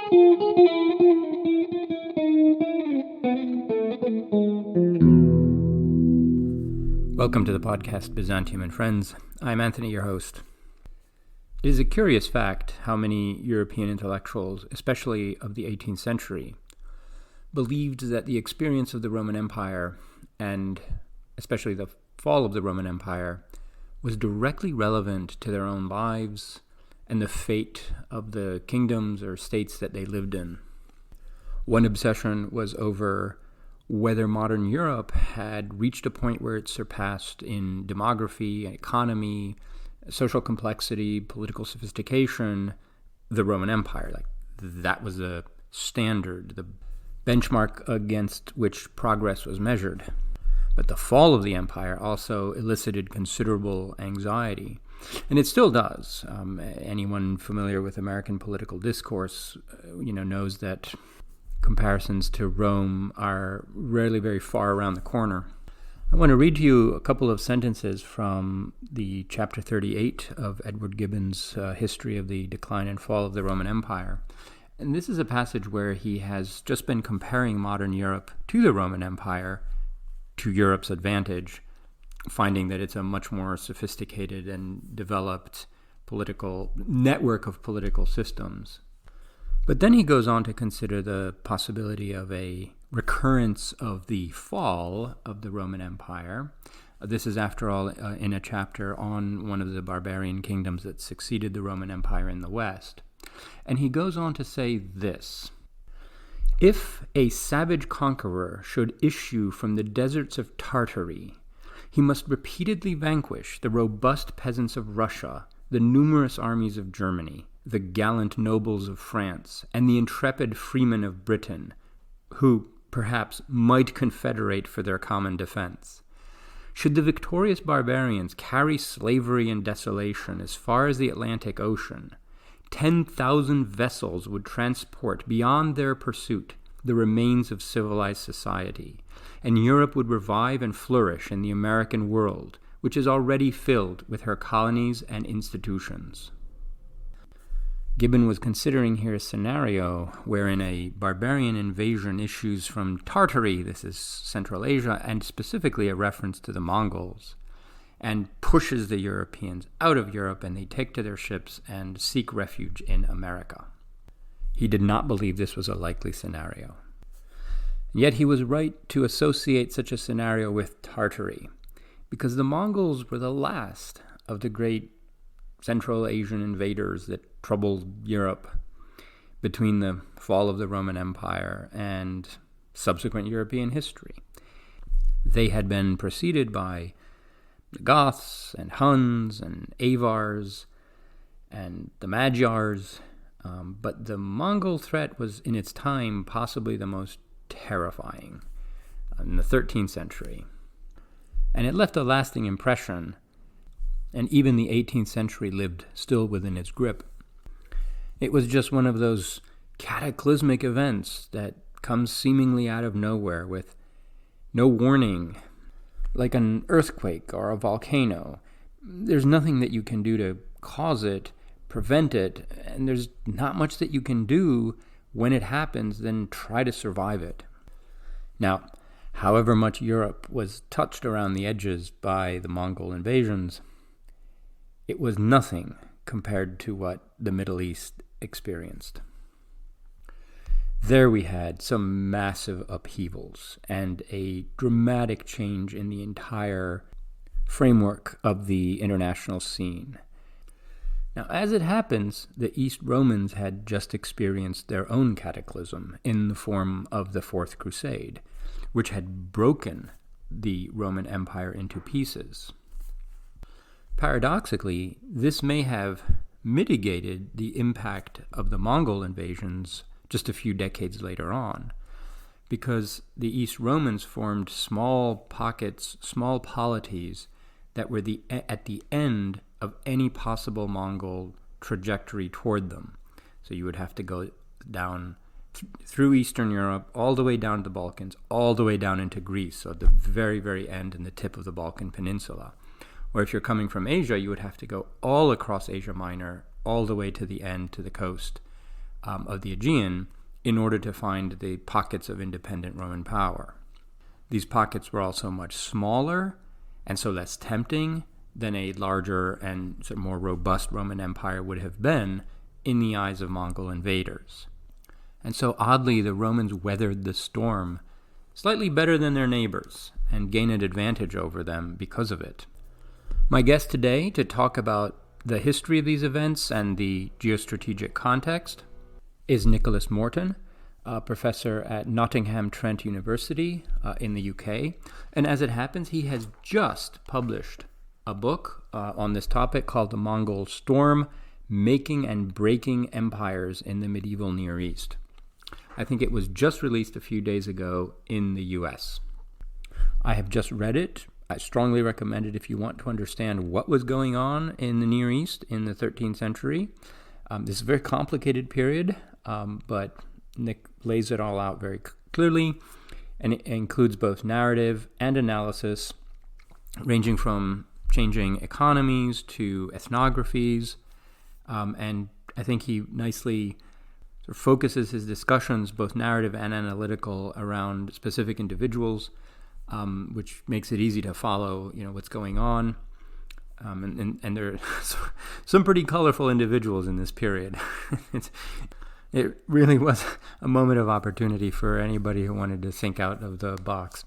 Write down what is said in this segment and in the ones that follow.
Welcome to the podcast Byzantium and Friends. I'm Anthony, your host. It is a curious fact how many European intellectuals, especially of the 18th century, believed that the experience of the Roman Empire, and especially the fall of the Roman Empire, was directly relevant to their own lives and the fate of the kingdoms or states that they lived in. One obsession was over whether modern Europe had reached a point where it surpassed in demography, economy, social complexity, political sophistication, the Roman Empire. Like, that was the standard, the benchmark against which progress was measured. But the fall of the empire also elicited considerable anxiety, and it still does. Anyone familiar with American political discourse, knows that comparisons to Rome are rarely very far around the corner. I want to read to you a couple of sentences from the chapter 38 of Edward Gibbon's History of the Decline and Fall of the Roman Empire. And this is a passage where he has just been comparing modern Europe to the Roman Empire, to Europe's advantage, finding that it's a much more sophisticated and developed political network of political systems. But then he goes on to consider the possibility of a recurrence of the fall of the Roman Empire. This is, after all, in a chapter on one of the barbarian kingdoms that succeeded the Roman Empire in the West. And he goes on to say this: "If a savage conqueror should issue from the deserts of Tartary, he must repeatedly vanquish the robust peasants of Russia, the numerous armies of Germany, the gallant nobles of France, and the intrepid freemen of Britain, who, perhaps, might confederate for their common defense. Should the victorious barbarians carry slavery and desolation as far as the Atlantic Ocean, 10,000 vessels would transport beyond their pursuit the remains of civilized society, and Europe would revive and flourish in the American world, which is already filled with her colonies and institutions." Gibbon was considering here a scenario wherein a barbarian invasion issues from Tartary, this is Central Asia, and specifically a reference to the Mongols, and pushes the Europeans out of Europe, and they take to their ships and seek refuge in America. He did not believe this was a likely scenario. Yet he was right to associate such a scenario with Tartary, because the Mongols were the last of the great Central Asian invaders that troubled Europe between the fall of the Roman Empire and subsequent European history. They had been preceded by the Goths and Huns and Avars and the Magyars, but the Mongol threat was in its time possibly the most terrifying in the 13th century. And it left a lasting impression, and even the 18th century lived still within its grip. It was just one of those cataclysmic events that comes seemingly out of nowhere with no warning, like an earthquake or a volcano. There's nothing that you can do to cause it, prevent it, and there's not much that you can do when it happens than try to survive it. Now, however much Europe was touched around the edges by the Mongol invasions, it was nothing compared to what the Middle East experienced. There we had some massive upheavals and a dramatic change in the entire framework of the international scene. Now, as it happens, the East Romans had just experienced their own cataclysm in the form of the Fourth Crusade, which had broken the Roman Empire into pieces. Paradoxically, this may have mitigated the impact of the Mongol invasions just a few decades later on, because the East Romans formed small pockets, small polities that were at the end of any possible Mongol trajectory toward them. So you would have to go down through Eastern Europe, all the way down to the Balkans, all the way down into Greece, so at the very, very end and the tip of the Balkan Peninsula. Or if you're coming from Asia, you would have to go all across Asia Minor, all the way to the end, to the coast of the Aegean in order to find the pockets of independent Roman power. These pockets were also much smaller and so less tempting than a larger and sort of more robust Roman Empire would have been in the eyes of Mongol invaders. And so oddly, the Romans weathered the storm slightly better than their neighbors and gained an advantage over them because of it. My guest today to talk about the history of these events and the geostrategic context is Nicholas Morton, a professor at Nottingham Trent University in the UK. And as it happens, he has just published a book on this topic called The Mongol Storm, Making and Breaking Empires in the Medieval Near East. I think it was just released a few days ago in the US. I have just read it. I strongly recommend it if you want to understand what was going on in the Near East in the 13th century. This is a very complicated period, but Nick lays it all out very clearly, and it includes both narrative and analysis, ranging from changing economies to ethnographies, and I think he nicely sort of focuses his discussions, both narrative and analytical, around specific individuals, which makes it easy to follow, what's going on. And there are some pretty colorful individuals in this period. It really was a moment of opportunity for anybody who wanted to think out of the box.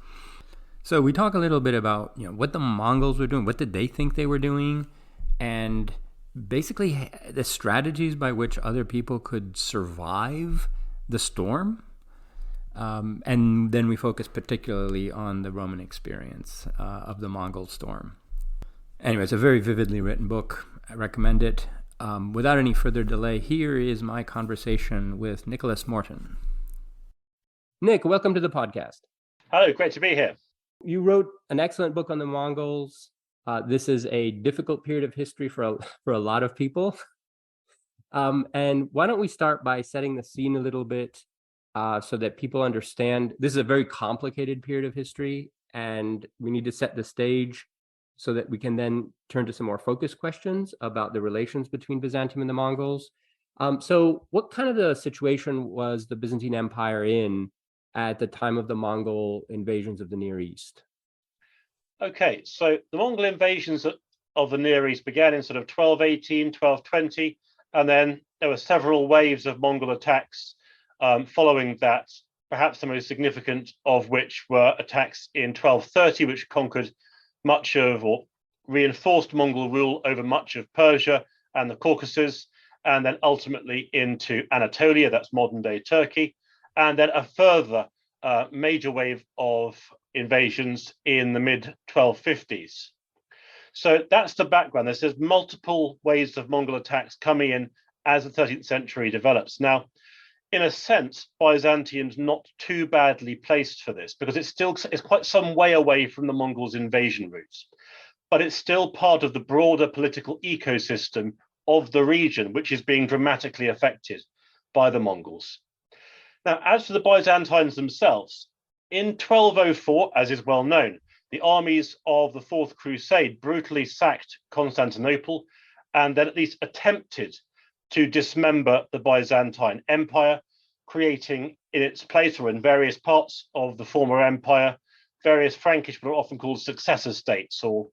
So we talk a little bit about what the Mongols were doing, what did they think they were doing, and basically the strategies by which other people could survive the storm. And then we focus particularly on the Roman experience of the Mongol Storm. Anyway, it's a very vividly written book. I recommend it. Without any further delay, here is my conversation with Nicholas Morton. Nick, welcome to the podcast. Hello, great to be here. You wrote an excellent book on the Mongols. This is a difficult period of history for a lot of people. And why don't we start by setting the scene a little bit so that people understand this is a very complicated period of history, and we need to set the stage so that we can then turn to some more focused questions about the relations between Byzantium and the Mongols. So what kind of the situation was the Byzantine Empire in at the time of the Mongol invasions of the Near East? Okay, so the Mongol invasions of the Near East began in sort of 1218, 1220, and then there were several waves of Mongol attacks following that, perhaps the most significant of which were attacks in 1230, which conquered much of or reinforced Mongol rule over much of Persia and the Caucasus, and then ultimately into Anatolia, that's modern-day Turkey, and then a further major wave of invasions in the mid-1250s. So that's the background. There's multiple waves of Mongol attacks coming in as the 13th century develops. Now, in a sense, Byzantium's not too badly placed for this because it's quite some way away from the Mongols' invasion routes, but it's still part of the broader political ecosystem of the region, which is being dramatically affected by the Mongols. Now, as for the Byzantines themselves, in 1204, as is well known, the armies of the Fourth Crusade brutally sacked Constantinople and then at least attempted to dismember the Byzantine Empire, creating in its place or in various parts of the former empire, various Frankish, but often called successor states, or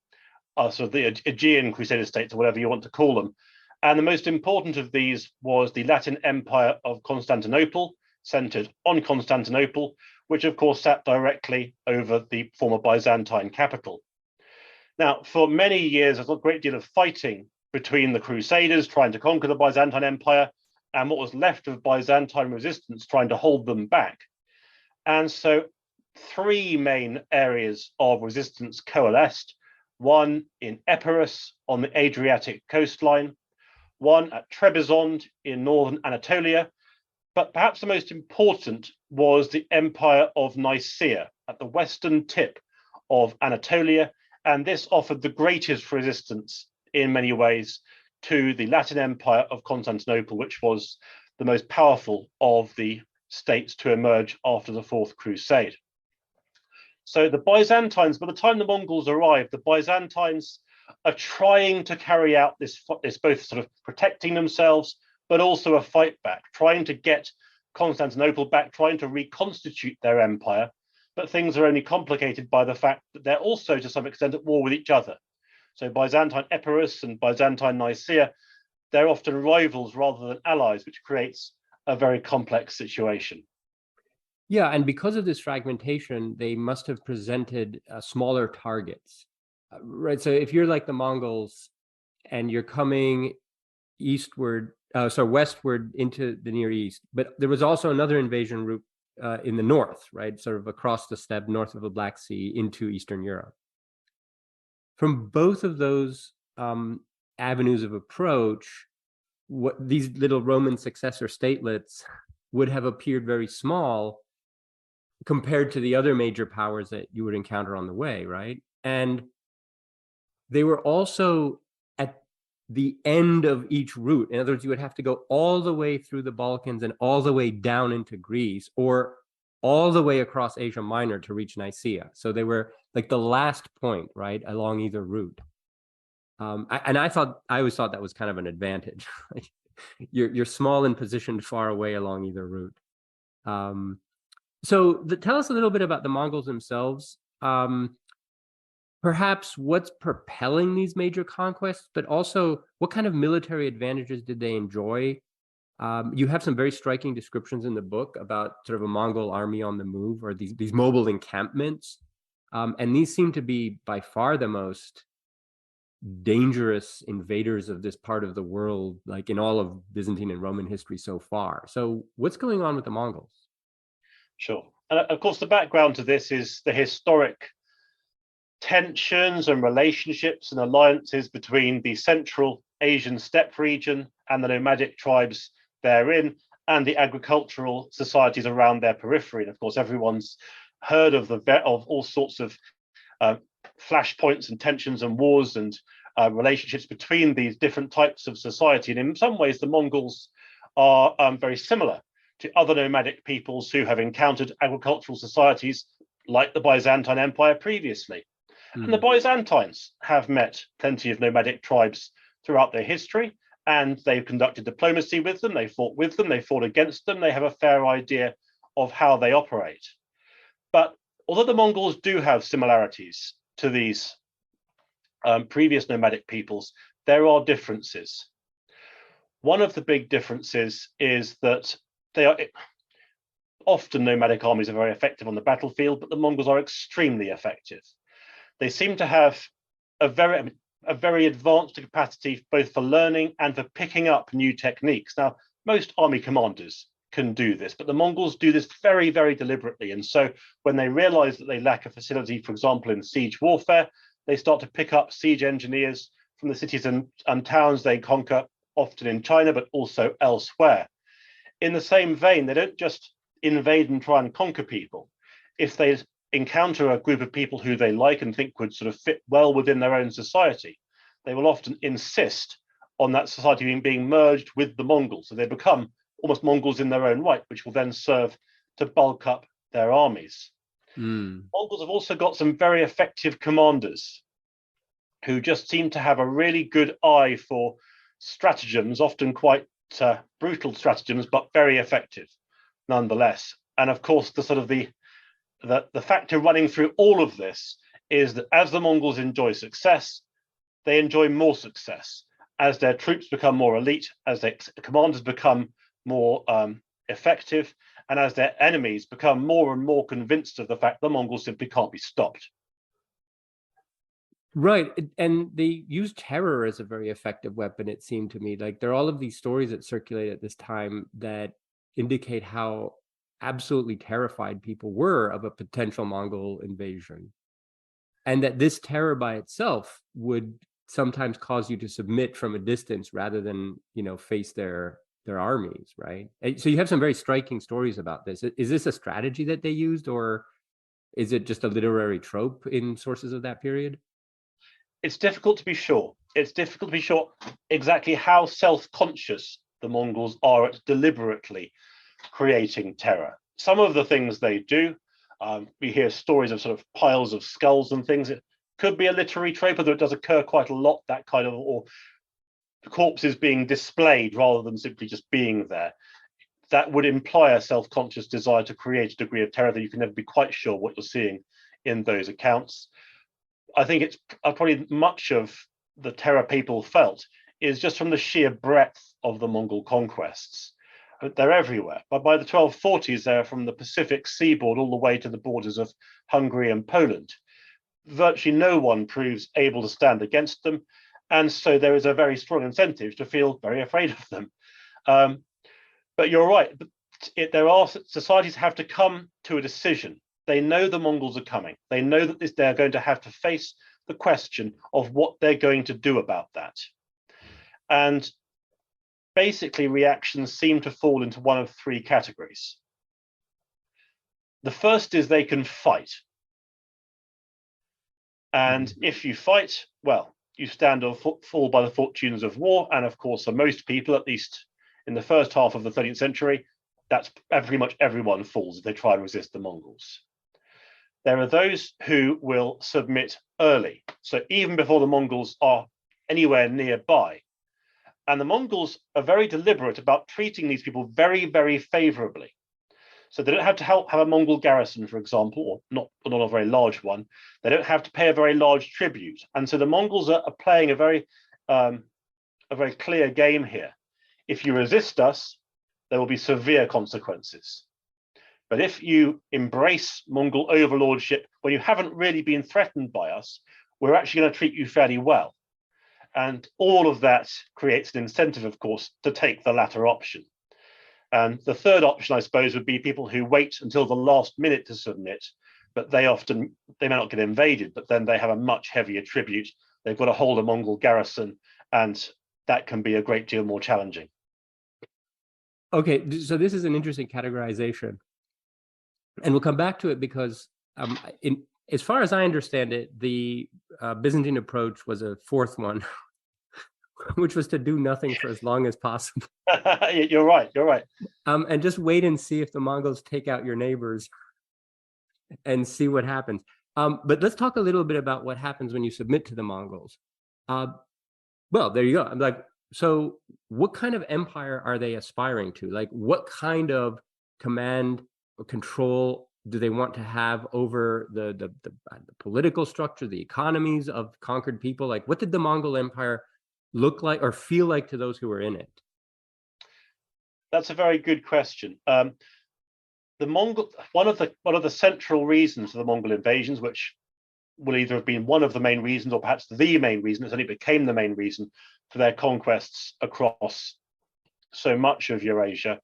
sort of the Aegean Crusader States, or whatever you want to call them. And the most important of these was the Latin Empire of Constantinople, centered on Constantinople, which of course sat directly over the former Byzantine capital. Now, for many years, there's a great deal of fighting between the Crusaders trying to conquer the Byzantine Empire and what was left of Byzantine resistance trying to hold them back. And so three main areas of resistance coalesced, one in Epirus on the Adriatic coastline, one at Trebizond in northern Anatolia, but perhaps the most important was the Empire of Nicaea at the western tip of Anatolia, and this offered the greatest resistance in many ways to the Latin Empire of Constantinople, which was the most powerful of the states to emerge after the Fourth Crusade. So the Byzantines, by the time the Mongols arrived, the Byzantines are trying to carry out this both sort of protecting themselves, but also a fight back, trying to get Constantinople back, trying to reconstitute their empire. But things are only complicated by the fact that they're also, to some extent, at war with each other. So Byzantine Epirus and Byzantine Nicaea, they're often rivals rather than allies, which creates a very complex situation. Yeah, and because of this fragmentation, they must have presented smaller targets, right? So if you're like the Mongols and you're coming westward into the Near East, but there was also another invasion route in the north, right? Sort of across the steppe, north of the Black Sea into Eastern Europe. From both of those avenues of approach, what these little Roman successor statelets would have appeared very small compared to the other major powers that you would encounter on the way, right? And they were also at the end of each route. In other words, you would have to go all the way through the Balkans and all the way down into Greece, or all the way across Asia Minor to reach Nicaea. So they were like the last point, right, along either route. I always thought that was kind of an advantage. You're small and positioned far away along either route. Tell us a little bit about the Mongols themselves. Perhaps what's propelling these major conquests, but also what kind of military advantages did they enjoy? You have some very striking descriptions in the book about sort of a Mongol army on the move, or these mobile encampments. And these seem to be by far the most dangerous invaders of this part of the world, like in all of Byzantine and Roman history so far. So what's going on with the Mongols? Sure. And of course, the background to this is the historic tensions and relationships and alliances between the Central Asian steppe region and the nomadic tribes therein, and the agricultural societies around their periphery. And of course, everyone's heard of all sorts of flashpoints and tensions and wars and relationships between these different types of society. And in some ways, the Mongols are very similar to other nomadic peoples who have encountered agricultural societies like the Byzantine Empire previously. And the Byzantines have met plenty of nomadic tribes throughout their history, and they've conducted diplomacy with them, they fought with them, they fought against them, they have a fair idea of how they operate. But although the Mongols do have similarities to these previous nomadic peoples, there are differences. One of the big differences is that often nomadic armies are very effective on the battlefield, but the Mongols are extremely effective. They seem to have a very advanced capacity both for learning and for picking up new techniques. Now, most army commanders can do this, but the Mongols do this very, very deliberately. And so when they realize that they lack a facility, for example, in siege warfare, they start to pick up siege engineers from the cities and towns they conquer, often in China, but also elsewhere. In the same vein, they don't just invade and try and conquer people. If they encounter a group of people who they like and think would sort of fit well within their own society, they will often insist on that society being merged with the Mongols. So they become almost Mongols in their own right, which will then serve to bulk up their armies. Mongols have also got some very effective commanders who just seem to have a really good eye for stratagems, often quite brutal stratagems, but very effective nonetheless. And of course, the factor running through all of this is that as the Mongols enjoy success, they enjoy more success. As their troops become more elite, as their commanders become more effective, and as their enemies become more and more convinced of the fact the Mongols simply can't be stopped. Right. And they use terror as a very effective weapon, it seemed to me. Like there are all of these stories that circulate at this time that indicate how absolutely terrified people were of a potential Mongol invasion. And that this terror by itself would sometimes cause you to submit from a distance rather than, face their armies, right? And so you have some very striking stories about this. Is this a strategy that they used, or is it just a literary trope in sources of that period? It's difficult to be sure. It's difficult to be sure exactly how self-conscious the Mongols are at deliberately creating terror. Some of the things they do, we hear stories of sort of piles of skulls and things. It could be a literary trope, although it does occur quite a lot, that kind of, or corpses being displayed rather than simply just being there. That would imply a self-conscious desire to create a degree of terror that you can never be quite sure what you're seeing in those accounts. I think it's probably much of the terror people felt is just from the sheer breadth of the Mongol conquests. They're everywhere. But by the 1240s, they're from the Pacific seaboard all the way to the borders of Hungary and Poland. Virtually no one proves able to stand against them. And so there is a very strong incentive to feel very afraid of them. But you're right. Societies have to come to a decision. They know the Mongols are coming. They know that they're going to have to face the question of what they're going to do about that. And basically, reactions seem to fall into one of three categories. The first is they can fight. And if you fight, well, you stand or fall by the fortunes of war. And of course, for most people, at least in the first half of the 13th century, that's pretty much everyone falls if they try and resist the Mongols. There are those who will submit early. So even before the Mongols are anywhere nearby. And the Mongols are very deliberate about treating these people very, very favorably. So they don't have to have a Mongol garrison, for example, or not a very large one. They don't have to pay a very large tribute. And so the Mongols are playing a very clear game here. If you resist us, there will be severe consequences. But if you embrace Mongol overlordship when you haven't really been threatened by us, we're actually going to treat you fairly well. And all of that creates an incentive, of course, to take the latter option. And the third option, I suppose, would be people who wait until the last minute to submit, but they may not get invaded, but then they have a much heavier tribute. They've got to hold a Mongol garrison, and that can be a great deal more challenging. Okay, so this is an interesting categorization. And we'll come back to it because as far as I understand it, the Byzantine approach was a fourth one, which was to do nothing for as long as possible. You're right. And just wait and see if the Mongols take out your neighbors and see what happens. But let's talk a little bit about what happens when you submit to the Mongols. Well, there you go. I'm like, so what kind of empire are they aspiring to? Like, what kind of command or control do they want to have over the political structure, the economies of conquered people? Like, what did the Mongol Empire look like or feel like to those who were in it? That's a very good question. The Mongol, one of the central reasons for the Mongol invasions, which will either have been one of the main reasons or perhaps the main reason, it only became the main reason for their conquests across so much of Eurasia,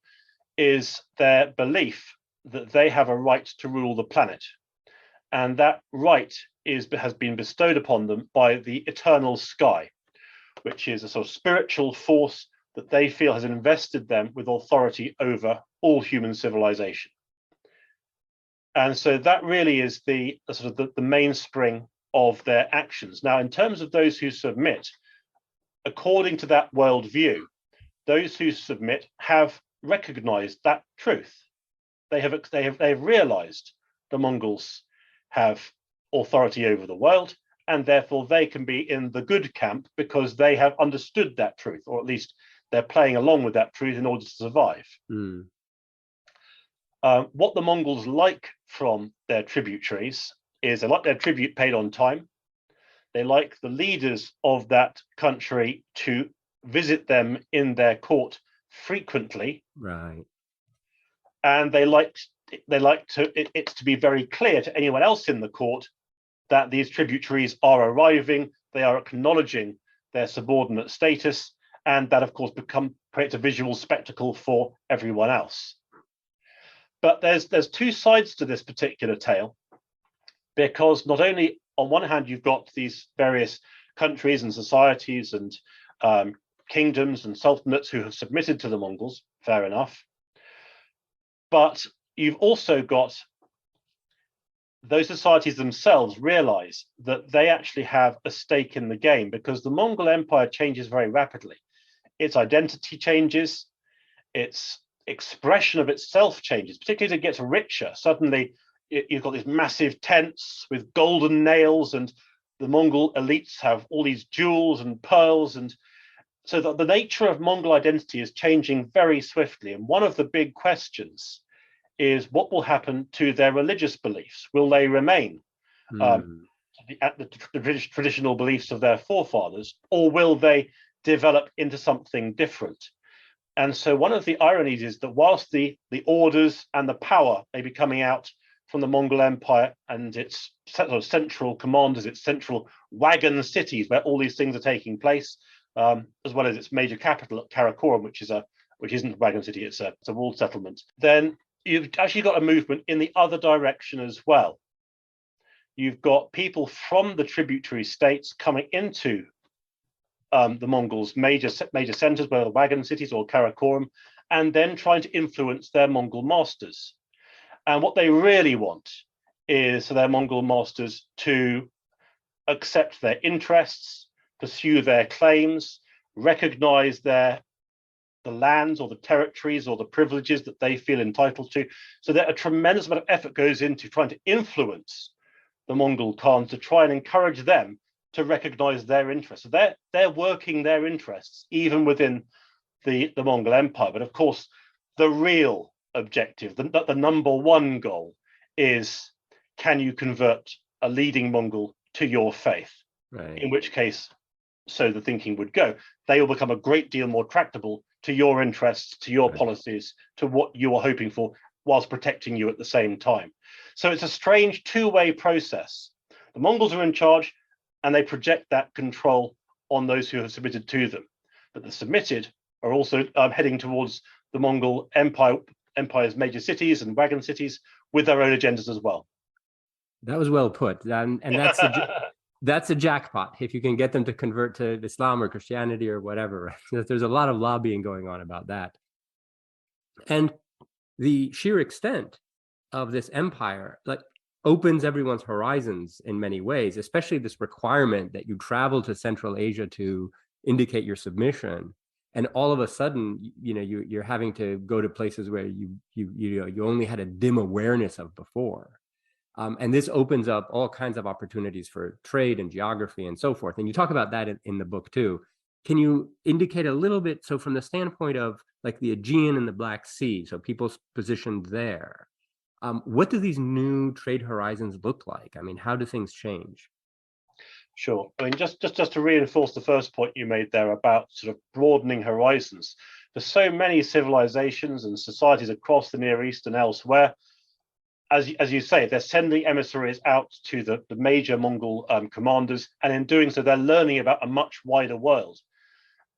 is their belief that they have a right to rule the planet. And that right has been bestowed upon them by the eternal sky, which is a sort of spiritual force that they feel has invested them with authority over all human civilization. And so that really is the mainspring of their actions. Now, in terms of those who submit, according to that worldview, those who submit have recognized that truth. They have realized the Mongols have authority over the world, and therefore they can be in the good camp because they have understood that truth, or at least they're playing along with that truth in order to survive. What the Mongols like from their tributaries is they like their tribute paid on time. They like the leaders of that country to visit them in their court frequently. Right. And they like it to be very clear to anyone else in the court that these tributaries are arriving, they are acknowledging their subordinate status, and that, of course, creates a visual spectacle for everyone else. But there's two sides to this particular tale, because not only on one hand you've got these various countries and societies and kingdoms and sultanates who have submitted to the Mongols, fair enough, but you've also got those societies themselves realize that they actually have a stake in the game, because the Mongol Empire changes very rapidly. Its identity changes, its expression of itself changes, particularly as it gets richer. Suddenly, you've got these massive tents with golden nails, and the Mongol elites have all these jewels and pearls, and so that the nature of Mongol identity is changing very swiftly. And one of the big questions is what will happen to their religious beliefs? Will they remain the traditional beliefs of their forefathers, or will they develop into something different? And so one of the ironies is that whilst the orders and the power may be coming out from the Mongol Empire and its sort of central commanders, its central wagon cities where all these things are taking place, as well as its major capital at Karakorum, which isn't a wagon city, it's a walled settlement, then you've actually got a movement in the other direction as well. You've got people from the tributary states coming into the Mongols' major centers, whether the wagon cities or Karakorum, and then trying to influence their Mongol masters. And what they really want is for their Mongol masters to accept their interests, pursue their claims, recognize the lands or the territories or the privileges that they feel entitled to. So that a tremendous amount of effort goes into trying to influence the Mongol Khans to try and encourage them to recognize their interests. So they're working their interests even within the Mongol Empire. But of course, the real objective, the number one goal, is can you convert a leading Mongol to your faith? Right. In which case, so the thinking would go, they will become a great deal more tractable to your interests, to your policies, to what you are hoping for, whilst protecting you at the same time. So it's a strange two-way process. The Mongols are in charge, and they project that control on those who have submitted to them. But the submitted are also heading towards the Mongol Empire's major cities and wagon cities with their own agendas as well. That was well put. And that's a jackpot if you can get them to convert to Islam or Christianity or whatever. There's a lot of lobbying going on about that. And the sheer extent of this empire opens everyone's horizons in many ways, especially this requirement that you travel to Central Asia to indicate your submission. And all of a sudden, you're having to go to places where you only had a dim awareness of before. And this opens up all kinds of opportunities for trade and geography and so forth. And you talk about that in the book too. Can you indicate a little bit, so from the standpoint of the Aegean and the Black Sea, so people's positioned there, what do these new trade horizons look like? I mean, how do things change? Sure. I mean, just to reinforce the first point you made there about sort of broadening horizons, for so many civilizations and societies across the Near East and elsewhere, as you say, they're sending emissaries out to the major Mongol commanders, and in doing so, they're learning about a much wider world.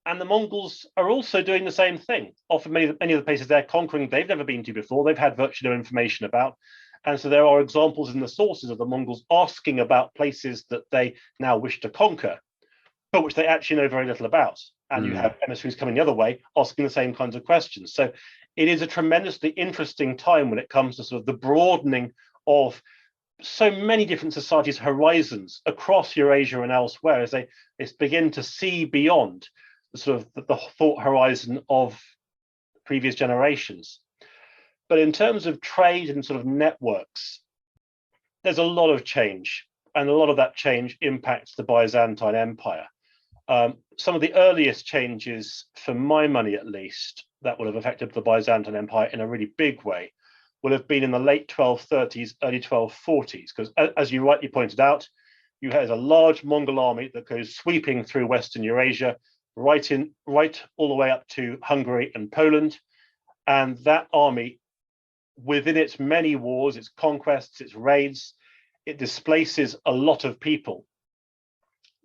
And the Mongols are also doing the same thing. Often many of the places they're conquering, they've never been to before, they've had virtually no information about. And so there are examples in the sources of the Mongols asking about places that they now wish to conquer, but which they actually know very little about. And you have emissaries coming the other way, asking the same kinds of questions. So it is a tremendously interesting time when it comes to sort of the broadening of so many different societies' horizons across Eurasia and elsewhere, as they begin to see beyond the sort of the thought horizon of previous generations. But in terms of trade and sort of networks, there's a lot of change, and a lot of that change impacts the Byzantine Empire. Some of the earliest changes, for my money at least, that would have affected the Byzantine Empire in a really big way will have been in the late 1230s, early 1240s, because as you rightly pointed out, you had a large Mongol army that goes sweeping through Western Eurasia, right all the way up to Hungary and Poland. And that army, within its many wars, its conquests, its raids, it displaces a lot of people.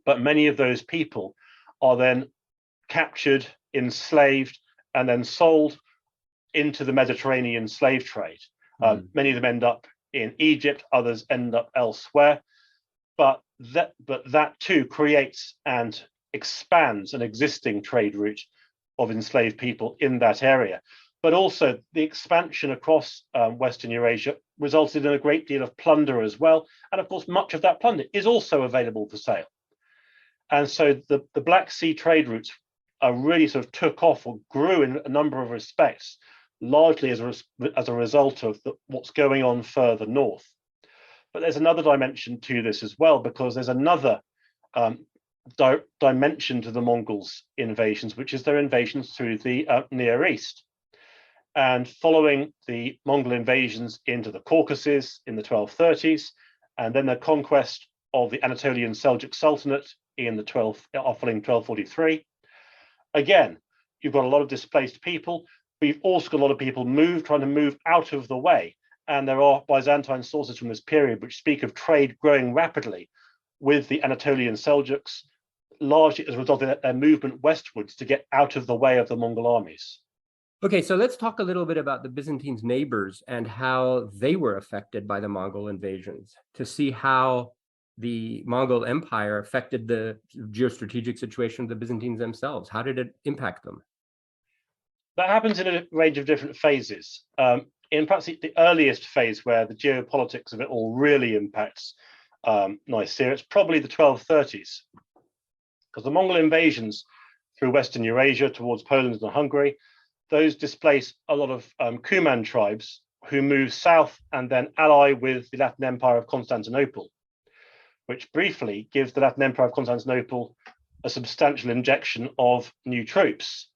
But many of those people are then captured, enslaved, and then sold into the Mediterranean slave trade. Many of them end up in Egypt, others end up elsewhere. But that too creates and expands an existing trade route of enslaved people in that area. But also the expansion across Western Eurasia resulted in a great deal of plunder as well. And of course, much of that plunder is also available for sale. And so the Black Sea trade routes really sort of took off or grew in a number of respects, largely as a result of what's going on further north. But there's another dimension to this as well, because there's another dimension to the Mongols' invasions, which is their invasions through the Near East. And following the Mongol invasions into the Caucasus in the 1230s, and then the conquest of the Anatolian Seljuk Sultanate in the following 1243, again, you've got a lot of displaced people, but you've also got a lot of people trying to move out of the way. And there are Byzantine sources from this period which speak of trade growing rapidly with the Anatolian Seljuks, largely as a result of their movement westwards to get out of the way of the Mongol armies. Okay, so let's talk a little bit about the Byzantines' neighbors and how they were affected by the Mongol invasions, to see how the Mongol Empire affected the geostrategic situation of the Byzantines themselves. How did it impact them? That happens in a range of different phases. In perhaps the earliest phase where the geopolitics of it all really impacts Nicaea, it's probably the 1230s, because the Mongol invasions through Western Eurasia towards Poland and Hungary, those displace a lot of Kuman tribes who move south and then ally with the Latin Empire of Constantinople, which briefly gives the Latin Empire of Constantinople a substantial injection of new troops.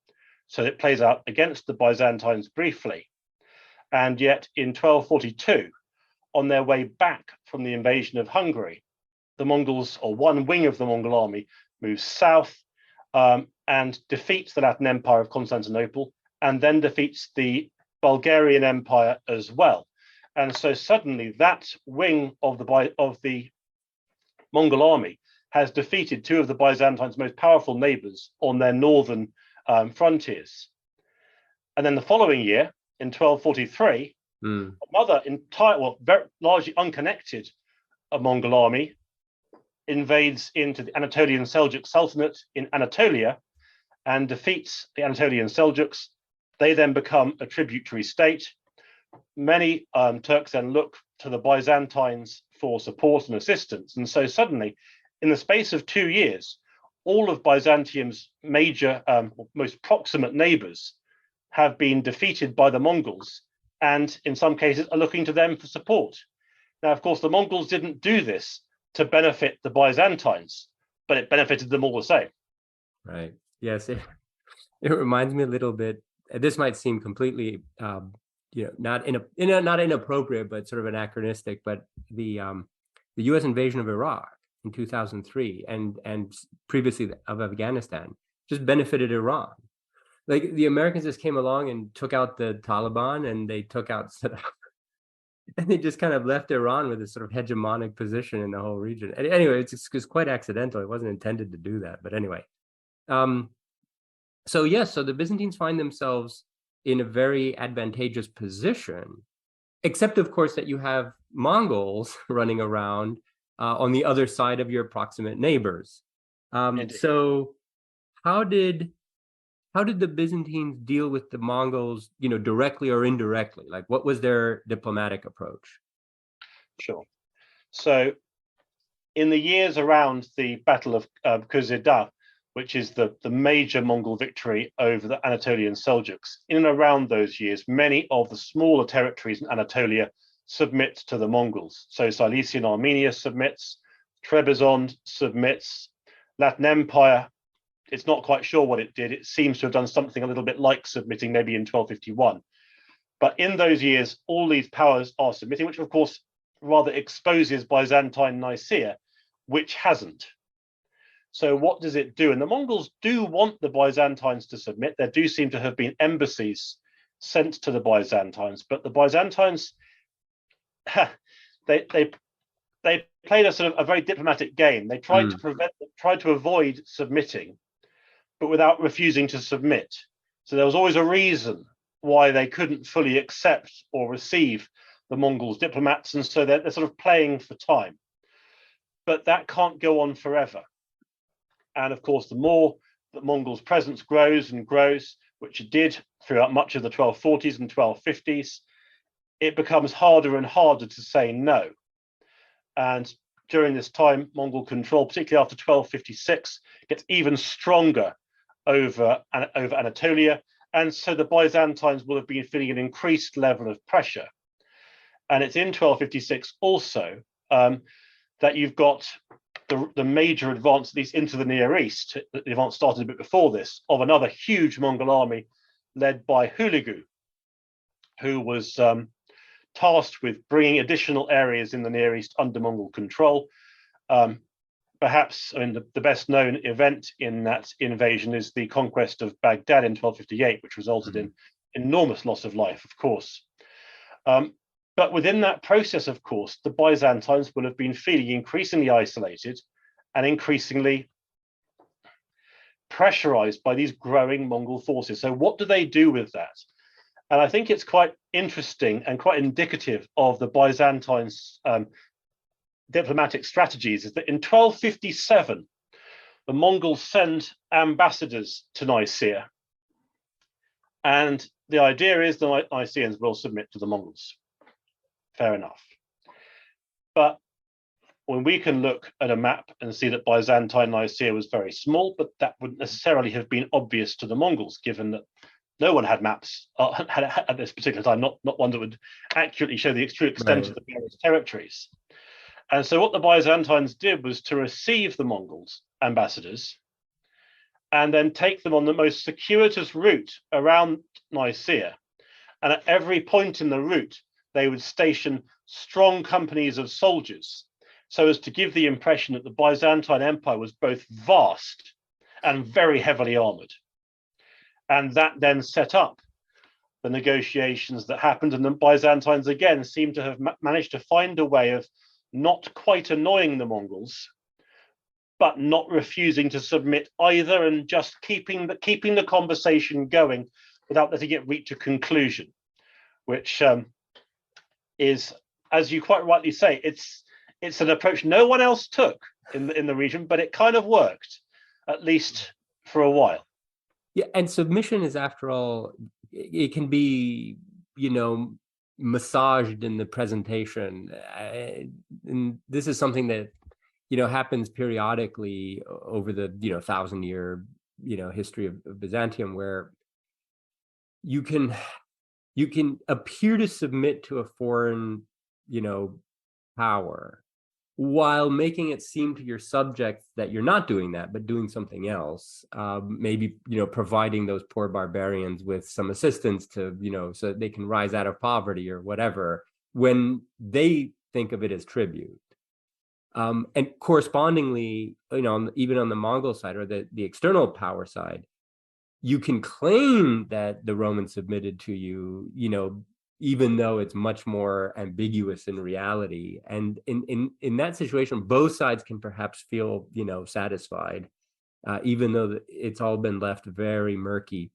So it plays out against the Byzantines briefly. And yet in 1242, on their way back from the invasion of Hungary, the Mongols, or one wing of the Mongol army, moves south and defeats the Latin Empire of Constantinople, and then defeats the Bulgarian Empire as well. And so suddenly that wing of the Mongol army has defeated two of the Byzantines' most powerful neighbors on their northern frontiers. And then the following year, in 1243, another very largely unconnected Mongol army invades into the Anatolian Seljuk Sultanate in Anatolia and defeats the Anatolian Seljuks. They then become a tributary state. Many Turks then look to the Byzantines for support and assistance. And so suddenly, in the space of 2 years, all of Byzantium's major, most proximate neighbors have been defeated by the Mongols, and in some cases are looking to them for support. Now, of course, the Mongols didn't do this to benefit the Byzantines, but it benefited them all the same. Right. Yes, it reminds me a little bit. This might seem completely, not inappropriate, but sort of anachronistic. But the U.S. invasion of Iraq in 2003 and previously of Afghanistan just benefited Iran. Like the Americans just came along and took out the Taliban, and they took out Saddam, and they just kind of left Iran with a sort of hegemonic position in the whole region. And anyway, it's quite accidental. It wasn't intended to do that, but anyway. So the Byzantines find themselves in a very advantageous position, except of course that you have Mongols running around on the other side of your proximate neighbors. So how did the Byzantines deal with the Mongols, directly or indirectly? Like, what was their diplomatic approach? Sure. So in the years around the Battle of Crusader, which is the major Mongol victory over the Anatolian Seljuks, in and around those years, many of the smaller territories in Anatolia submit to the Mongols. So Cilician Armenia submits, Trebizond submits, Latin Empire, it's not quite sure what it did. It seems to have done something a little bit like submitting maybe in 1251. But in those years, all these powers are submitting, which of course rather exposes Byzantine Nicaea, which hasn't. So what does it do? And the Mongols do want the Byzantines to submit. There do seem to have been embassies sent to the Byzantines, but the Byzantines, they played a sort of a very diplomatic game. They tried to avoid submitting, but without refusing to submit. So there was always a reason why they couldn't fully accept or receive the Mongols' diplomats, and so they're sort of playing for time. But that can't go on forever. And of course, the more that Mongols' presence grows and grows, which it did throughout much of the 1240s and 1250s, it becomes harder and harder to say no. And during this time, Mongol control, particularly after 1256, gets even stronger over Anatolia. And so the Byzantines will have been feeling an increased level of pressure. And it's in 1256 also that you've got the major advance, at least into the Near East. The advance started a bit before this, of another huge Mongol army led by Hulagu, who was tasked with bringing additional areas in the Near East under Mongol control. Perhaps, I mean, the best known event in that invasion is the conquest of Baghdad in 1258, which resulted in enormous loss of life, of course. But within that process, of course, the Byzantines will have been feeling increasingly isolated and increasingly pressurized by these growing Mongol forces. So what do they do with that? And I think it's quite interesting and quite indicative of the Byzantines' diplomatic strategies, is that in 1257, the Mongols send ambassadors to Nicaea. And the idea is the Nicaeans will submit to the Mongols. Fair enough. But when we can look at a map and see that Byzantine Nicaea was very small, but that wouldn't necessarily have been obvious to the Mongols, given that no one had maps at this particular time, not one that would accurately show the true extent of the various territories. And so what the Byzantines did was to receive the Mongols ambassadors and then take them on the most circuitous route around Nicaea. And at every point in the route, they would station strong companies of soldiers so as to give the impression that the Byzantine Empire was both vast and very heavily armored. And that then set up the negotiations that happened. And the Byzantines again seem to have managed to find a way of not quite annoying the Mongols, but not refusing to submit either, and just keeping the conversation going without letting it reach a conclusion, which is, as you quite rightly say, it's an approach no one else took in the region, but it kind of worked, at least for a while. Yeah, and submission is, after all, it can be, massaged in the presentation, and this is something that happens periodically over the 1,000-year history of Byzantium, where you can appear to submit to a foreign power while making it seem to your subjects that you're not doing that, but doing something else. Maybe, providing those poor barbarians with some assistance to, so that they can rise out of poverty or whatever, when they think of it as tribute. And correspondingly, even on the Mongol side, or the external power side, you can claim that the Romans submitted to you, even though it's much more ambiguous in reality. And in that situation, both sides can perhaps feel, satisfied, even though it's all been left very murky.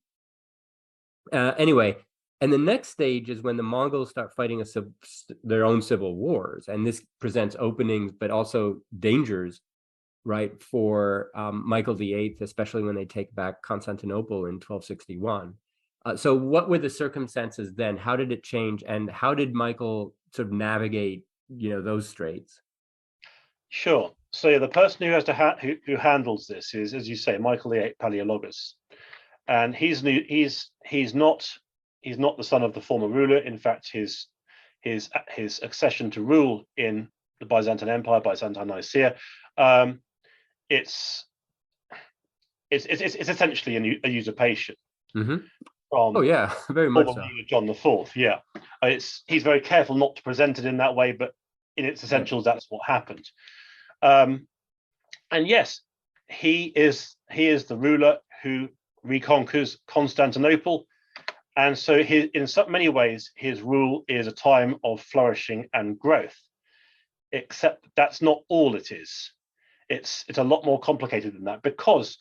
Anyway, and the next stage is when the Mongols start fighting their own civil wars. And this presents openings, but also dangers, right, for Michael VIII, especially when they take back Constantinople in 1261. So what were the circumstances then? How did it change? And how did Michael sort of navigate, those straits? Sure. So the person who has to who handles this is, as you say, Michael VIII Palaiologos, and he's not the son of the former ruler. In fact, his accession to rule in the Byzantine Empire, Byzantine Nicaea, it's essentially a usurpation. Mm-hmm. From very much so. John IV. Yeah, he's very careful not to present it in that way, but in its essentials, that's what happened. And yes, he is the ruler who reconquers Constantinople, and so in so many ways, his rule is a time of flourishing and growth. Except that's not all it is. It's a lot more complicated than that, because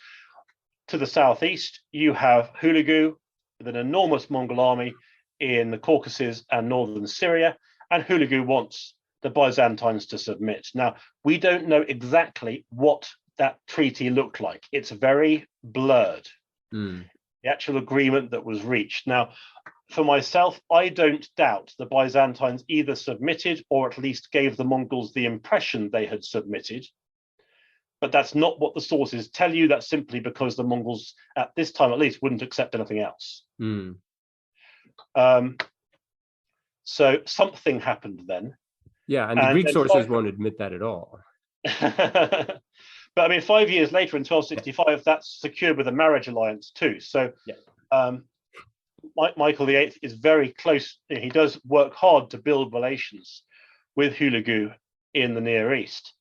to the southeast you have Hulagu with an enormous Mongol army in the Caucasus and northern Syria, and Hulagu wants the Byzantines to submit. Now, we don't know exactly what that treaty looked like. It's very blurred, the actual agreement that was reached. Now, for myself, I don't doubt the Byzantines either submitted or at least gave the Mongols the impression they had submitted. But that's not what the sources tell you. That's simply because the Mongols, at this time at least, wouldn't accept anything else. So something happened then. Yeah, and the Greek sources won't admit that at all. But I mean, 5 years later in 1265, that's secured with a marriage alliance too. So Michael VIII is very close. He does work hard to build relations with Hulagu in the Near East.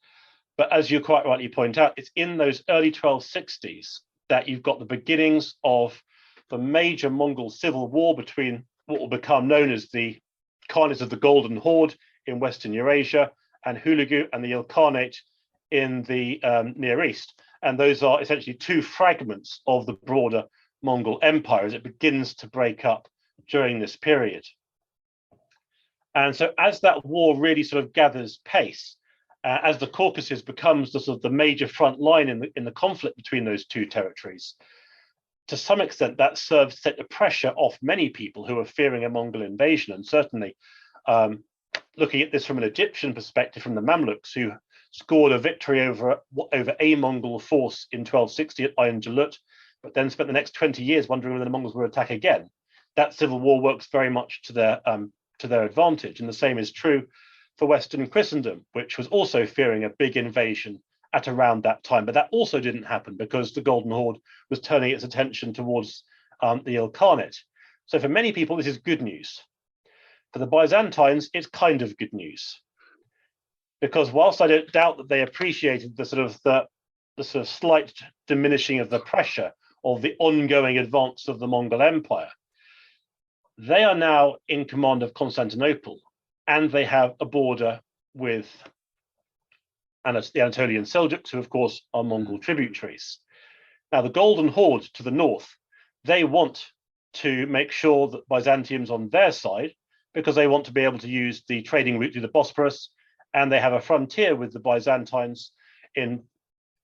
But as you quite rightly point out, it's in those early 1260s that you've got the beginnings of the major Mongol civil war between what will become known as the Khanates of the Golden Horde in Western Eurasia and Hulagu and the Ilkhanate in the Near East. And those are essentially two fragments of the broader Mongol Empire as it begins to break up during this period. And so as that war really sort of gathers pace, as the Caucasus becomes the sort of the major front line in the conflict between those two territories, to some extent that serves to take the pressure off many people who are fearing a Mongol invasion. And certainly looking at this from an Egyptian perspective, from the Mamluks, who scored a victory over a Mongol force in 1260 at Ayn Jalut, but then spent the next 20 years wondering whether the Mongols would attack again. That civil war works very much to their advantage. And the same is true for Western Christendom, which was also fearing a big invasion at around that time. But that also didn't happen because the Golden Horde was turning its attention towards the Ilkhanate. So for many people, this is good news. For the Byzantines, it's kind of good news. Because whilst I don't doubt that they appreciated the sort of slight diminishing of the pressure of the ongoing advance of the Mongol Empire, they are now in command of Constantinople, and they have a border with the Anatolian Seljuks, who of course are Mongol tributaries. Now the Golden Horde to the north, they want to make sure that Byzantium's on their side because they want to be able to use the trading route through the Bosporus, and they have a frontier with the Byzantines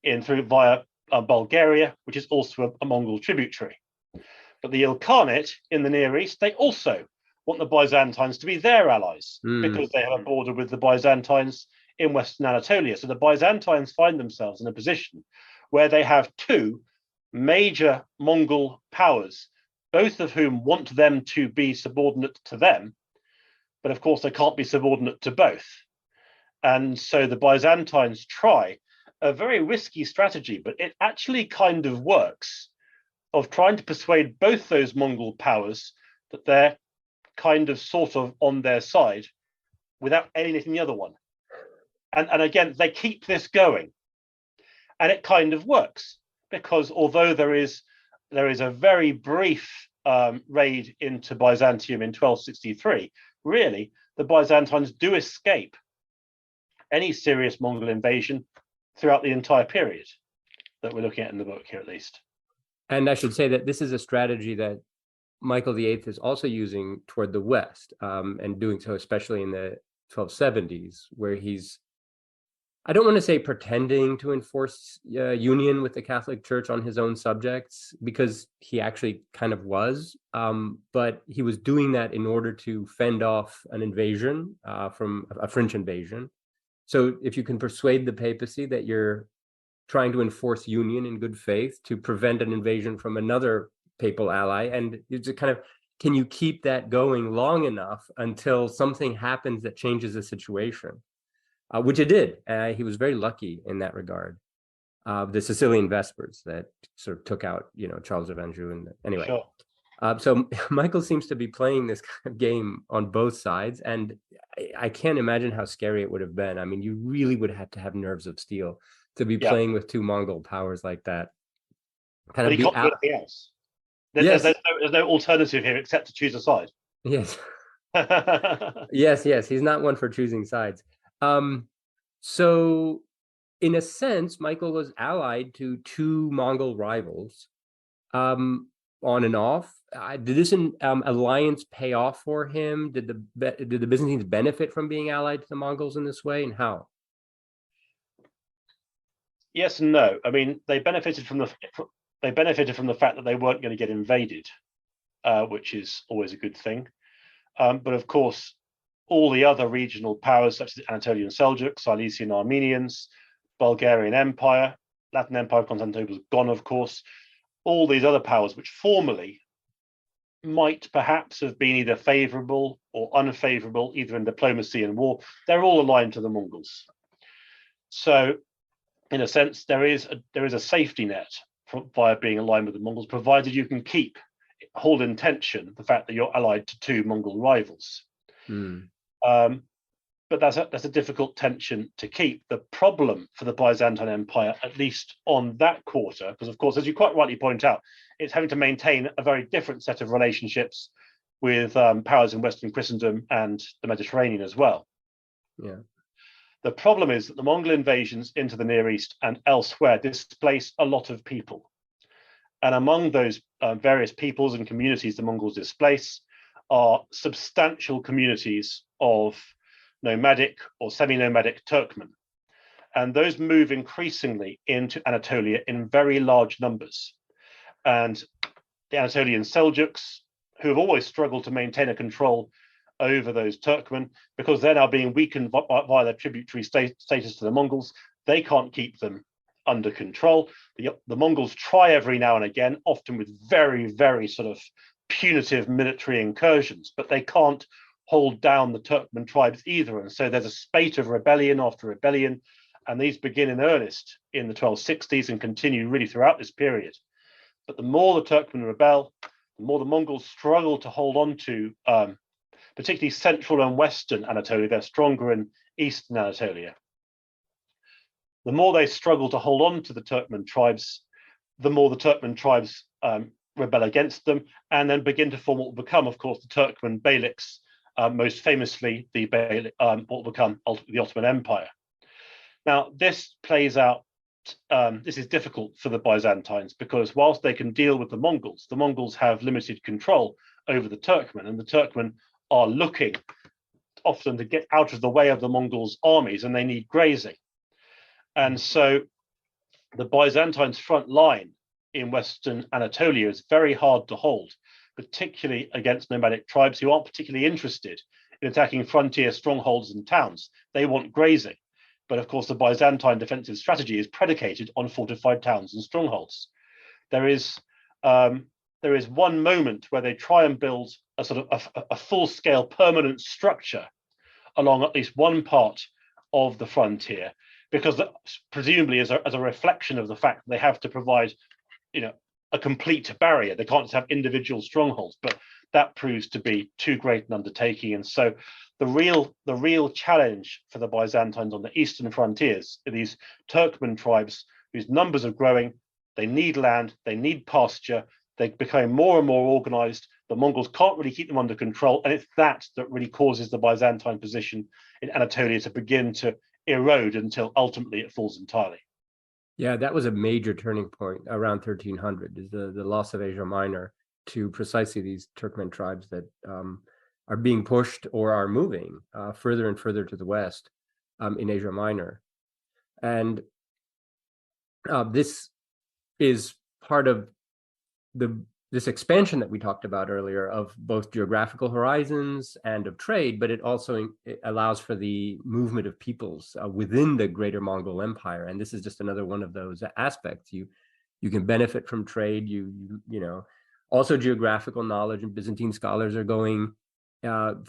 via Bulgaria, which is also a Mongol tributary. But the Ilkhanate in the Near East, they also want the Byzantines to be their allies because they have a border with the Byzantines in Western Anatolia. So the Byzantines find themselves in a position where they have two major Mongol powers, both of whom want them to be subordinate to them, but of course they can't be subordinate to both. And so the Byzantines try a very risky strategy, but it actually kind of works, of trying to persuade both those Mongol powers that they're kind of sort of on their side without alienating the other one. And again, they keep this going. And it kind of works because although there is a very brief raid into Byzantium in 1263, really, the Byzantines do escape any serious Mongol invasion throughout the entire period that we're looking at in the book here, at least. And I should say that this is a strategy that Michael VIII is also using toward the West, and doing so especially in the 1270s, where he's, I don't want to say pretending to enforce union with the Catholic Church on his own subjects, because he actually kind of was, but he was doing that in order to fend off an invasion from a French invasion. So if you can persuade the papacy that you're trying to enforce union in good faith to prevent an invasion from another papal ally, and it's a kind of, can you keep that going long enough until something happens that changes the situation? Which it did. He was very lucky in that regard. The Sicilian Vespers that sort of took out, Charles of Anjou. And anyway, Sure. So Michael seems to be playing this kind of game on both sides, and I can't imagine how scary it would have been. I mean, you really would have to have nerves of steel to be playing with two Mongol powers like that. But he can't do anything else. There's no alternative here except to choose a side. Yes. Yes. He's not one for choosing sides. So in a sense, Michael was allied to two Mongol rivals, on and off. Did this alliance pay off for him? Did the Byzantines benefit from being allied to the Mongols in this way, and how? Yes and no. I mean, they benefited from the fact that they weren't going to get invaded, which is always a good thing. But of course, all the other regional powers, such as the Anatolian Seljuks, Silesian Armenians, Bulgarian Empire, Latin Empire, Constantinople was gone, of course. All these other powers, which formerly might perhaps have been either favorable or unfavorable, either in diplomacy and war, they're all aligned to the Mongols. So, in a sense, there is a safety net via being aligned with the Mongols, provided you can hold in tension the fact that you're allied to two Mongol rivals. But that's a difficult tension to keep. The problem for the Byzantine Empire, at least on that quarter, because of course, as you quite rightly point out, it's having to maintain a very different set of relationships with powers in Western Christendom and the Mediterranean as well. Yeah. The problem is that the Mongol invasions into the Near East and elsewhere displace a lot of people. And among those various peoples and communities the Mongols displace are substantial communities of nomadic or semi-nomadic Turkmen. And those move increasingly into Anatolia in very large numbers. And the Anatolian Seljuks, who have always struggled to maintain a control over those Turkmen, because they're now being weakened via their tributary status to the Mongols, they can't keep them under control. The Mongols try every now and again, often with very, very sort of punitive military incursions, but they can't hold down the Turkmen tribes either. And so there's a spate of rebellion after rebellion, and these begin in earnest in the 1260s and continue really throughout this period. But the more the Turkmen rebel, the more the Mongols struggle to hold on to particularly central and western Anatolia. They're stronger in eastern Anatolia. The more they struggle to hold on to the Turkmen tribes, the more the Turkmen tribes rebel against them and then begin to form what will become, of course, the Turkmen Beyliks, most famously what will become ultimately the Ottoman Empire. Now, this plays out, this is difficult for the Byzantines because whilst they can deal with the Mongols have limited control over the Turkmen, and the Turkmen are looking often to get out of the way of the Mongols' armies, and they need grazing. And so the Byzantines' front line in Western Anatolia is very hard to hold, particularly against nomadic tribes who aren't particularly interested in attacking frontier strongholds and towns. They want grazing. But of course, the Byzantine defensive strategy is predicated on fortified towns and strongholds. There is one moment where they try and build a sort of a full-scale permanent structure along at least one part of the frontier, because presumably as a reflection of the fact that they have to provide, a complete barrier. They can't just have individual strongholds, but that proves to be too great an undertaking. And so the real challenge for the Byzantines on the eastern frontiers are these Turkmen tribes whose numbers are growing. They need land, they need pasture, they become more and more organized. The Mongols can't really keep them under control. And it's that really causes the Byzantine position in Anatolia to begin to erode until ultimately it falls entirely. Yeah, that was a major turning point around 1300, is the loss of Asia Minor to precisely these Turkmen tribes that are being pushed or are moving further and further to the west in Asia Minor. And this is part of this expansion that we talked about earlier of both geographical horizons and of trade, but it also allows for the movement of peoples within the greater Mongol Empire. And this is just another one of those aspects. You can benefit from trade, also geographical knowledge, and Byzantine scholars are going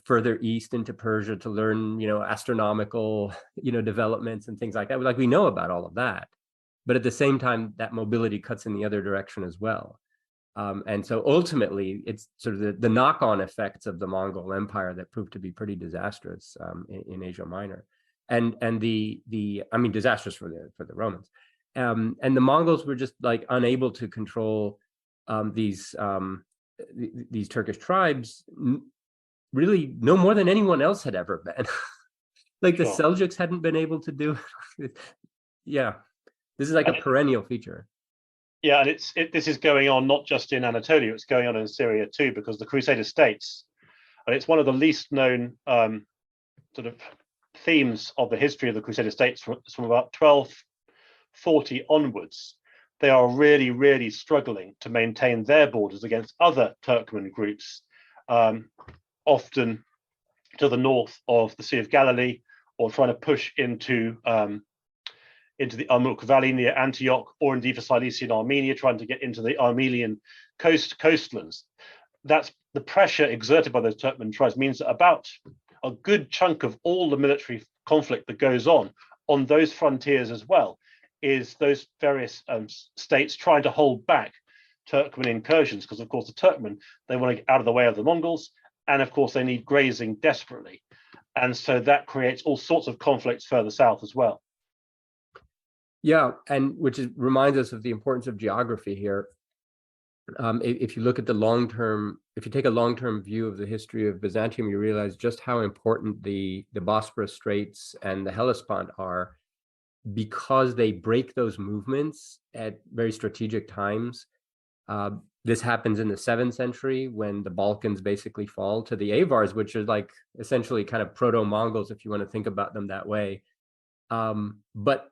further east into Persia to learn, astronomical, developments and things like that. Like, we know about all of that, but at the same time, that mobility cuts in the other direction as well. And so ultimately, it's sort of the knock-on effects of the Mongol Empire that proved to be pretty disastrous in Asia Minor, and disastrous for the Romans. And the Mongols were just like unable to control these Turkish tribes, really no more than anyone else had ever been. Like the Seljuks hadn't been able to do it. Yeah, this is like a perennial feature. Yeah, and this is going on not just in Anatolia, it's going on in Syria too, because the Crusader States, and it's one of the least known sort of themes of the history of the Crusader States from about 1240 onwards. They are really, really struggling to maintain their borders against other Turkmen groups, often to the north of the Sea of Galilee, or trying to push into the Amuk Valley near Antioch, or indeed for Cilician Armenia, trying to get into the Armenian coastlands. That's the pressure exerted by those Turkmen tribes means that about a good chunk of all the military conflict that goes on on those frontiers as well is those various states trying to hold back Turkmen incursions, because of course the Turkmen, they want to get out of the way of the Mongols, and of course they need grazing desperately, and so that creates all sorts of conflicts further south as well. Yeah, and reminds us of the importance of geography here. If you look at the long-term, if you take a long-term view of the history of Byzantium, you realize just how important the Bosporus Straits and the Hellespont are, because they break those movements at very strategic times. This happens in the 7th century when the Balkans basically fall to the Avars, which are like essentially kind of proto-Mongols, if you want to think about them that way. But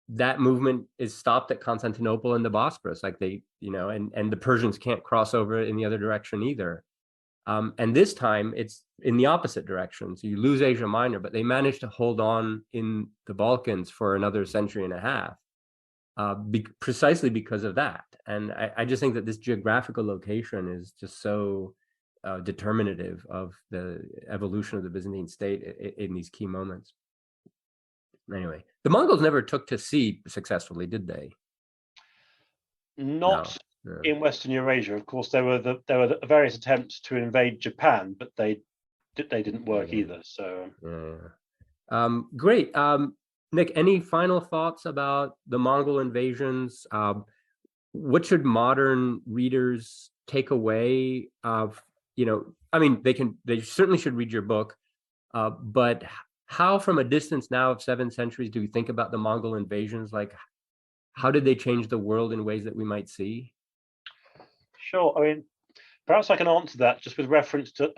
that movement is stopped at Constantinople and the Bosporus, like they, and the Persians can't cross over in the other direction either. And this time it's in the opposite direction. So you lose Asia Minor, but they managed to hold on in the Balkans for another century and a half, precisely because of that. And I just think that this geographical location is just so determinative of the evolution of the Byzantine state in these key moments. Anyway, the Mongols never took to sea successfully, did they? Not in Western Eurasia. Of course, there were the various attempts to invade Japan, but they didn't work either. So great. Nick, any final thoughts about the Mongol invasions? What should modern readers take away of, I mean, they certainly should read your book, but how, from a distance now of 7 centuries, do we think about the Mongol invasions? Like, how did they change the world in ways that we might see? Sure. I mean, perhaps I can answer that just with reference to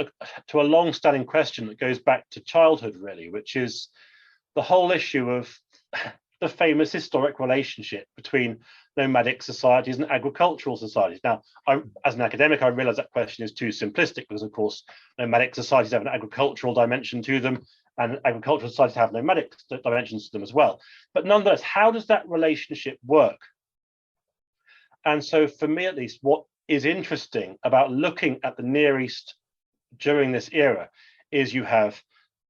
a long-standing question that goes back to childhood, really, which is the whole issue of the famous historic relationship between nomadic societies and agricultural societies. Now, as an academic, I realize that question is too simplistic because, of course, nomadic societies have an agricultural dimension to them, and agricultural societies have nomadic dimensions to them as well. But nonetheless, how does that relationship work? And so for me, at least, what is interesting about looking at the Near East during this era is you have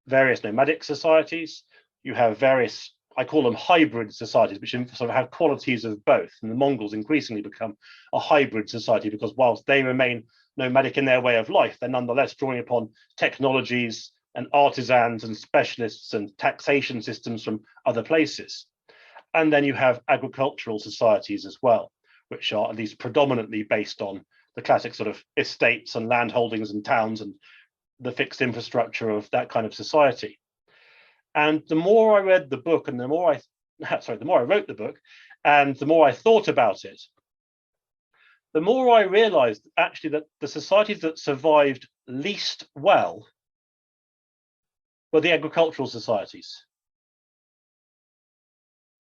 various nomadic societies, you have various, I call them hybrid societies, which sort of have qualities of both. And the Mongols increasingly become a hybrid society because whilst they remain nomadic in their way of life, they're nonetheless drawing upon technologies and artisans and specialists and taxation systems from other places. And then you have agricultural societies as well, which are at least predominantly based on the classic sort of estates and land holdings and towns and the fixed infrastructure of that kind of society. And the more I read the book and the more I wrote the book and the more I thought about it, the more I realized actually that the societies that survived least well were the agricultural societies.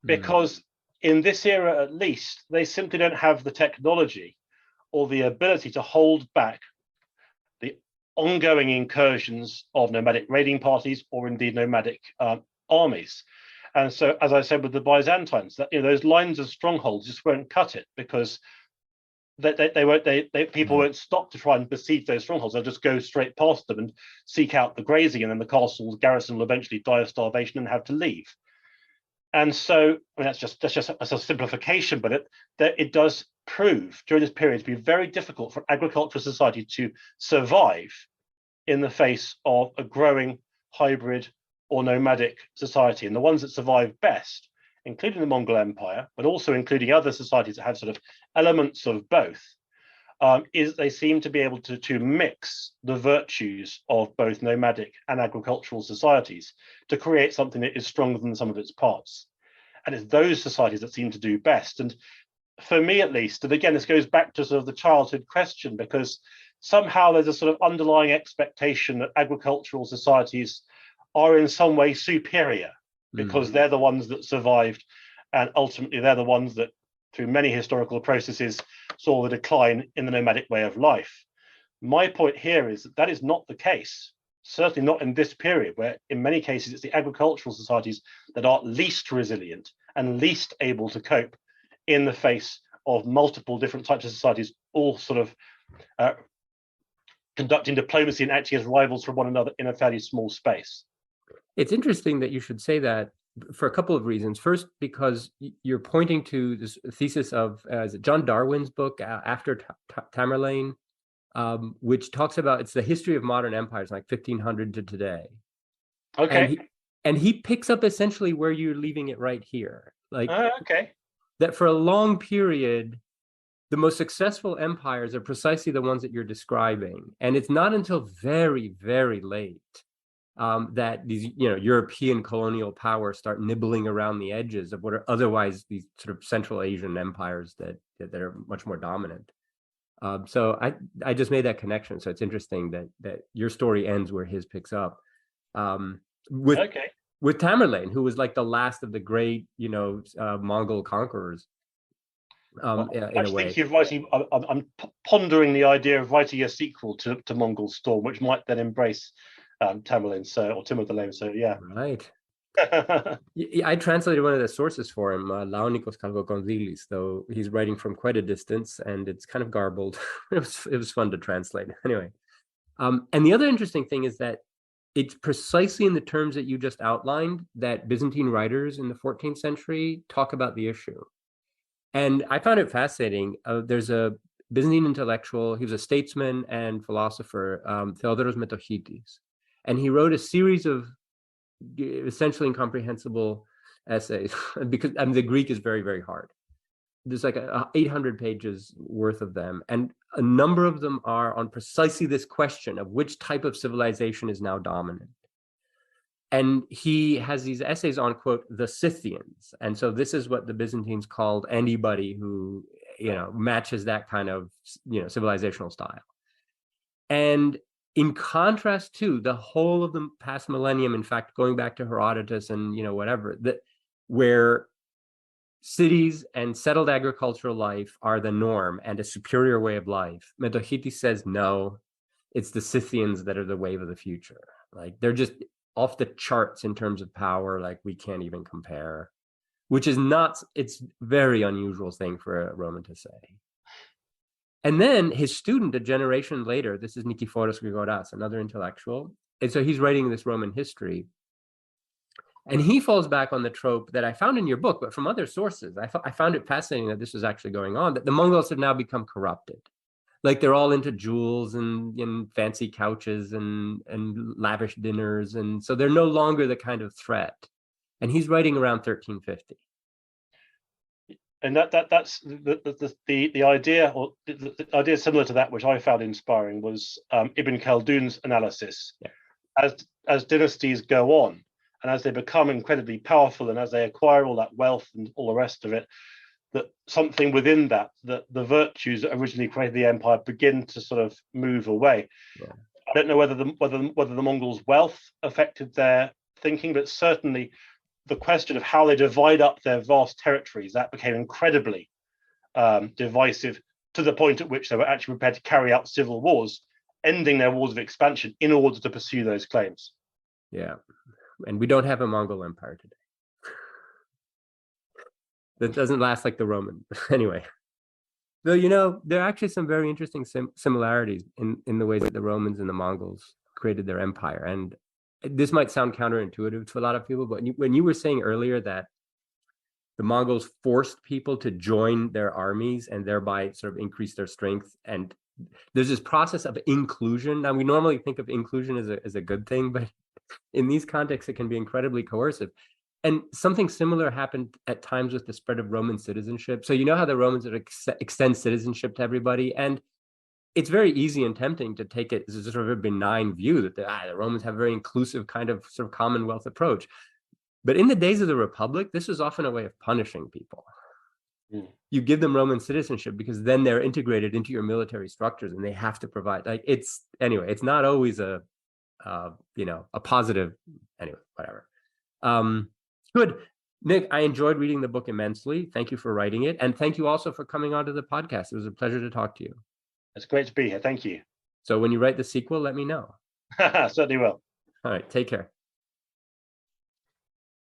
Because in this era, at least, they simply don't have the technology or the ability to hold back the ongoing incursions of nomadic raiding parties or indeed nomadic armies. And so, as I said with the Byzantines, that those lines of strongholds just won't cut it because people won't stop to try and besiege those strongholds. They'll just go straight past them and seek out the grazing, and then the castle's garrison will eventually die of starvation and have to leave. And so, I mean, that's just a simplification, but it does prove during this period to be very difficult for agricultural society to survive in the face of a growing hybrid or nomadic society. And the ones that survive best, including the Mongol Empire, but also including other societies that have sort of elements of both, is they seem to be able to mix the virtues of both nomadic and agricultural societies to create something that is stronger than the sum of its parts. And it's those societies that seem to do best. And for me, at least, and again, this goes back to sort of the childhood question, because somehow there's a sort of underlying expectation that agricultural societies are in some way superior because they're the ones that survived, and ultimately they're the ones that, through many historical processes, saw the decline in the nomadic way of life. My point here is that is not the case, certainly not in this period, where in many cases it's the agricultural societies that are least resilient and least able to cope in the face of multiple different types of societies, all sort of conducting diplomacy and acting as rivals for one another in a fairly small space. It's interesting that you should say that, for a couple of reasons. First, because you're pointing to this thesis of John Darwin's book, After Tamerlane, which talks about, it's the history of modern empires, like 1500 to today. Okay. And he picks up essentially where you're leaving it right here. Like, okay. That for a long period, the most successful empires are precisely the ones that you're describing. And it's not until very, very late that these, European colonial powers start nibbling around the edges of what are otherwise these sort of Central Asian empires that are much more dominant. So I just made that connection. So it's interesting that your story ends where his picks up. With Tamerlane, who was like the last of the great, Mongol conquerors. In a way, I'm pondering the idea of writing a sequel to Mongol Storm, which might then embrace Tamerlane, or Timur the Lame. So yeah, right. I translated one of the sources for him, Laonikos Kalgokondilis, though he's writing from quite a distance and it's kind of garbled. It was fun to translate anyway. And the other interesting thing is that it's precisely in the terms that you just outlined that Byzantine writers in the 14th century talk about the issue. And I found it fascinating. There's a Byzantine intellectual, he was a statesman and philosopher, Theodoros Metochitis. And he wrote a series of essentially incomprehensible essays because the Greek is very, very hard. There's like 800 pages worth of them. And a number of them are on precisely this question of which type of civilization is now dominant. And he has these essays on, quote, the Scythians. And so this is what the Byzantines called anybody who, matches that kind of, civilizational style. And in contrast to the whole of the past millennium, in fact, going back to Herodotus and, whatever, where cities and settled agricultural life are the norm and a superior way of life, Metochitis says, no, it's the Scythians that are the wave of the future. Like, they're just off the charts in terms of power, like we can't even compare, which is not, it's very unusual thing for a Roman to say. And then his student, a generation later, this is Nikiforos Grigoras, another intellectual. And so he's writing this Roman history. And he falls back on the trope that I found in your book, but from other sources. I found it fascinating that this was actually going on, that the Mongols have now become corrupted. Like, they're all into jewels and fancy couches and lavish dinners. And so they're no longer the kind of threat. And he's writing around 1350. And that's the idea, or the idea similar to that, which I found inspiring, was Ibn Khaldun's analysis. Yeah. As dynasties go on, and as they become incredibly powerful, and as they acquire all that wealth and all the rest of it, that something within that the virtues that originally created the empire begin to sort of move away. Yeah. I don't know whether the Mongols' wealth affected their thinking, but certainly the question of how they divide up their vast territories, that became incredibly divisive, to the point at which they were actually prepared to carry out civil wars, ending their wars of expansion in order to pursue those claims. Yeah, and we don't have a Mongol Empire today. That doesn't last like the Roman. Anyway, though, there are actually some very interesting similarities in the way that the Romans and the Mongols created their empire. And this might sound counterintuitive to a lot of people, but when you were saying earlier that the Mongols forced people to join their armies and thereby sort of increase their strength, and there's this process of inclusion. Now, we normally think of inclusion as a good thing, but in these contexts, it can be incredibly coercive. And something similar happened at times with the spread of Roman citizenship. So you know how the Romans would extend citizenship to everybody, and it's very easy and tempting to take it as a sort of a benign view that the Romans have a very inclusive kind of sort of Commonwealth approach. But in the days of the Republic, this was often a way of punishing people. Mm. You give them Roman citizenship because then they're integrated into your military structures and they have to provide, it's not always a positive, anyway, whatever. Good. Nick, I enjoyed reading the book immensely. Thank you for writing it. And thank you also for coming onto the podcast. It was a pleasure to talk to you. It's great to be here. Thank you. So when you write the sequel, let me know. Certainly will. All right. Take care.